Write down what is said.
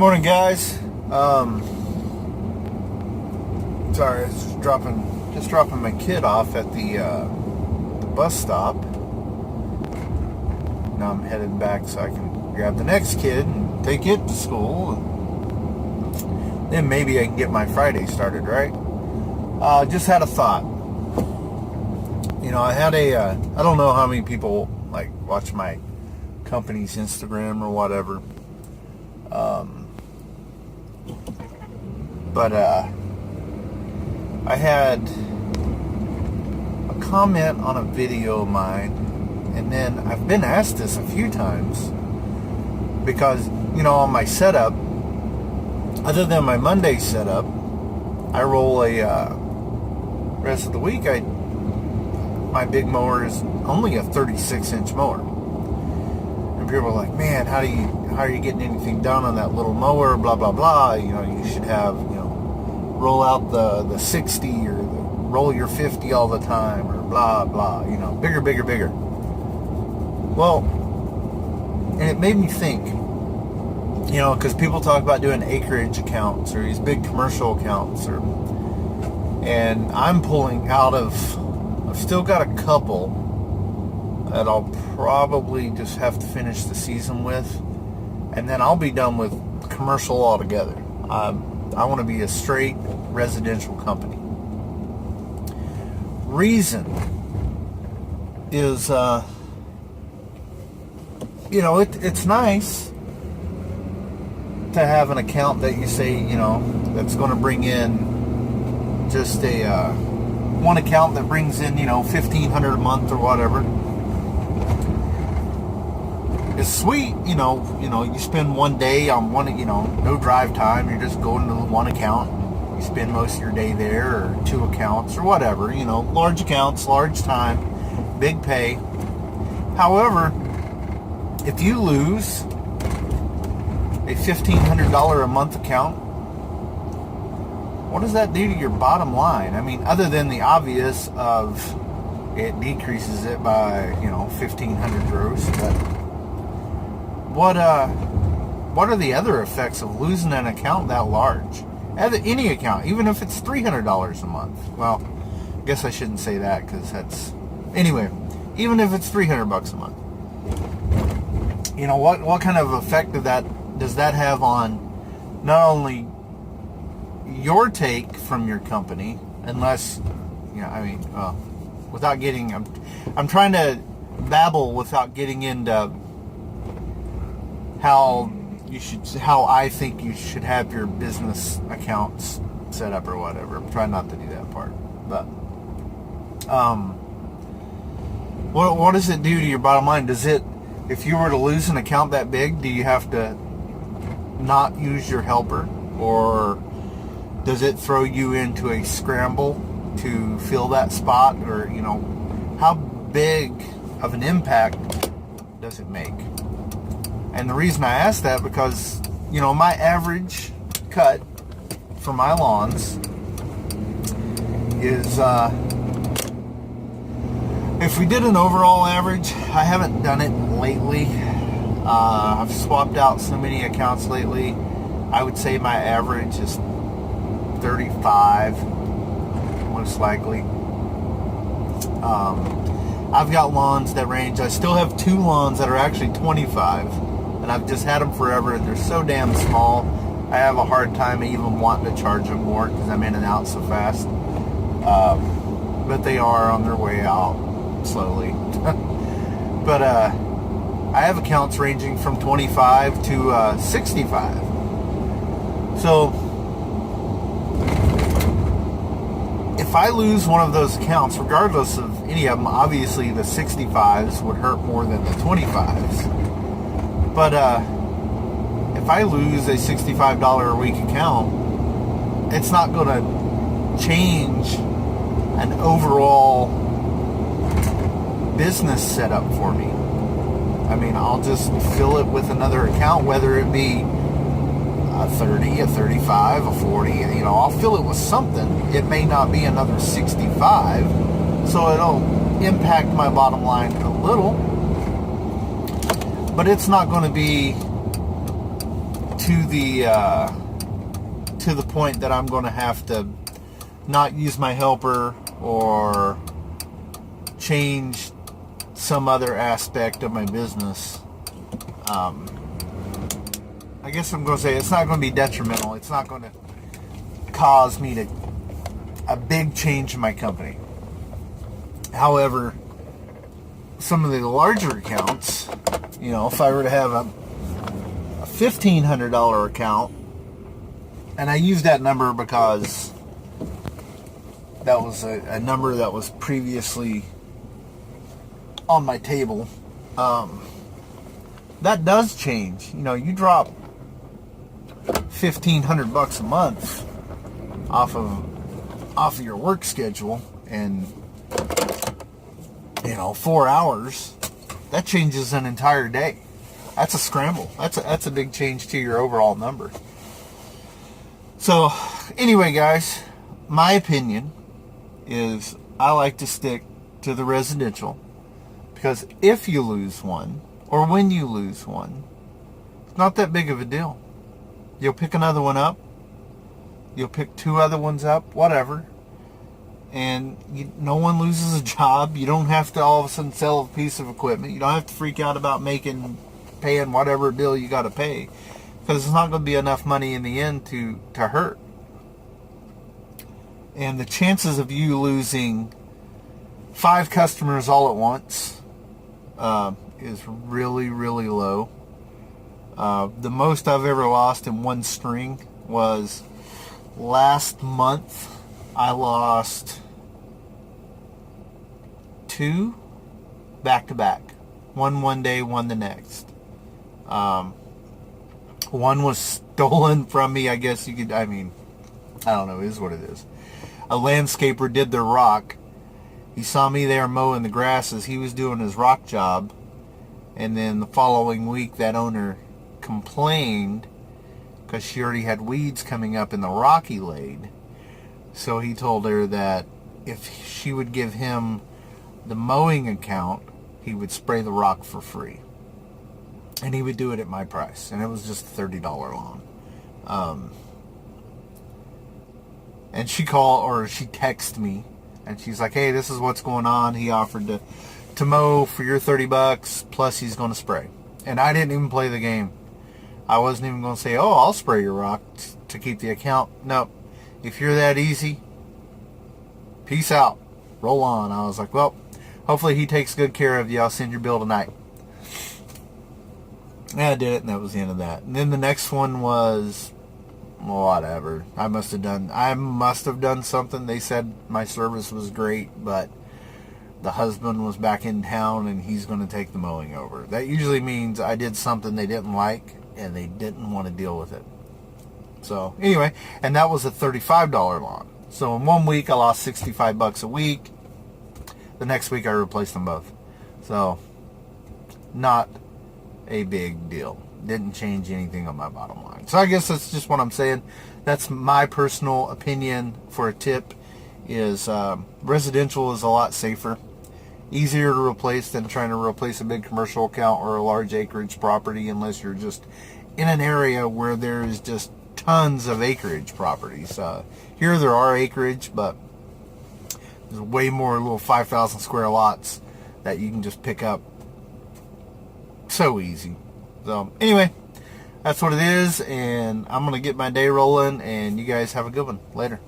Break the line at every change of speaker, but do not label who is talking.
Morning, guys. Sorry, I was just dropping my kid off at the bus stop. Now I'm headed back so I can grab the next kid and take it to school. And then maybe I can get my Friday started, right? Just had a thought. I had I don't know how many people watch my company's Instagram or whatever. But I had a comment on a video of mine, and then I've been asked this a few times because, on my setup, other than my Monday setup, I roll a rest of the week. My big mower is only a 36-inch mower, and people are like, "Man, how are you getting anything done on that little mower?" Blah blah blah. You should have roll out the 60 or roll your 50 all the time, or blah blah. Bigger, bigger, bigger. Well, and it made me think. Because people talk about doing acreage accounts or these big commercial accounts, and I'm pulling out of. I've still got a couple that I'll probably just have to finish the season with, and then I'll be done with commercial altogether. I want to be a straight residential company. Reason is, it's nice to have an account that you say, that's going to bring in just one account that brings in, $1,500 a month or whatever. It's sweet, you spend one day on one, no drive time. You're just going to one account. You spend most of your day there, or two accounts or whatever, large accounts, large time, big pay. However, if you lose a $1,500 a month account, what does that do to your bottom line? I mean, other than the obvious of it decreases it by, $1,500 gross, but what are the other effects of losing an account that large? Any account, even if it's $300 a month. Well, I guess I shouldn't say that because that's... Anyway, even if it's $300 a month. What kind of effect does that have on not only your take from your company, unless, without getting... I'm trying to babble without getting into how I think you should have your business accounts set up or whatever. I'm trying not to do that part. But what does it do to your bottom line? If you were to lose an account that big, do you have to not use your helper, or does it throw you into a scramble to fill that spot? Or how big of an impact does it make? And the reason I ask that, because, my average cut for my lawns is, if we did an overall average, I haven't done it lately. I've swapped out so many accounts lately. I would say my average is 35, most likely. I've got lawns that range. I still have two lawns that are actually 25. And I've just had them forever, and they're so damn small, I have a hard time even wanting to charge them more because I'm in and out so fast. But they are on their way out slowly. But I have accounts ranging from 25 to 65. So if I lose one of those accounts, regardless of any of them, obviously the 65s would hurt more than the 25s. But if I lose a $65 a week account, it's not going to change an overall business setup for me. I mean, I'll just fill it with another account, whether it be a 30, a 35, a 40. I'll fill it with something. It may not be another 65, so it'll impact my bottom line a little. But it's not going to be to the point that I'm going to have to not use my helper or change some other aspect of my business. I guess I'm going to say it's not going to be detrimental. It's not going to cause me a big change in my company. However, some of the larger accounts, if I were to have a $1,500 account, and I use that number because that was a number that was previously on my table. That does change. You drop $1,500 a month off of your work schedule, and 4 hours, that changes an entire day. That's a scramble. That's a big change to your overall number. So anyway, guys, my opinion is I like to stick to the residential, because if you lose one, or when you lose one, it's not that big of a deal. You'll pick another one up. You'll pick 2 other ones up, whatever. And no one loses a job. You don't have to all of a sudden sell a piece of equipment. You don't have to freak out about paying whatever bill you got to pay, because it's not going to be enough money in the end to hurt. And the chances of you losing 5 customers all at once is really, really low. The most I've ever lost in one string was last month. I lost 2 back to back. One day, one the next. One was stolen from me, I guess you could, I don't know, it is what it is. A landscaper did their rock. He saw me there mowing the grass as he was doing his rock job. And then the following week, that owner complained because she already had weeds coming up in the rock he laid. So he told her that if she would give him the mowing account, he would spray the rock for free. And he would do it at my price. And it was just a $30 loan. And she texted me, and she's like, hey, this is what's going on. He offered to mow for your $30, plus he's going to spray. And I didn't even play the game. I wasn't even going to say, oh, I'll spray your rock to keep the account. No. If you're that easy, peace out. Roll on. I was like, well, hopefully he takes good care of you. I'll send your bill tonight. And I did it, and that was the end of that. And then the next one was whatever. I must have done something. They said my service was great, but the husband was back in town and he's going to take the mowing over. That usually means I did something they didn't like and they didn't want to deal with it. So anyway, and that was a $35 loan. So in 1 week I lost $65 a week. The next week I replaced them both. So not a big deal. Didn't change anything on my bottom line. So I guess that's just what I'm saying. That's my personal opinion for a tip, is residential is a lot safer. Easier to replace than trying to replace a big commercial account or a large acreage property, unless you're just in an area where there's just tons of acreage properties. Here there are acreage, but there's way more little 5,000 square lots that you can just pick up so easy. So anyway, that's what it is, and I'm going to get my day rolling, and you guys have a good one. Later.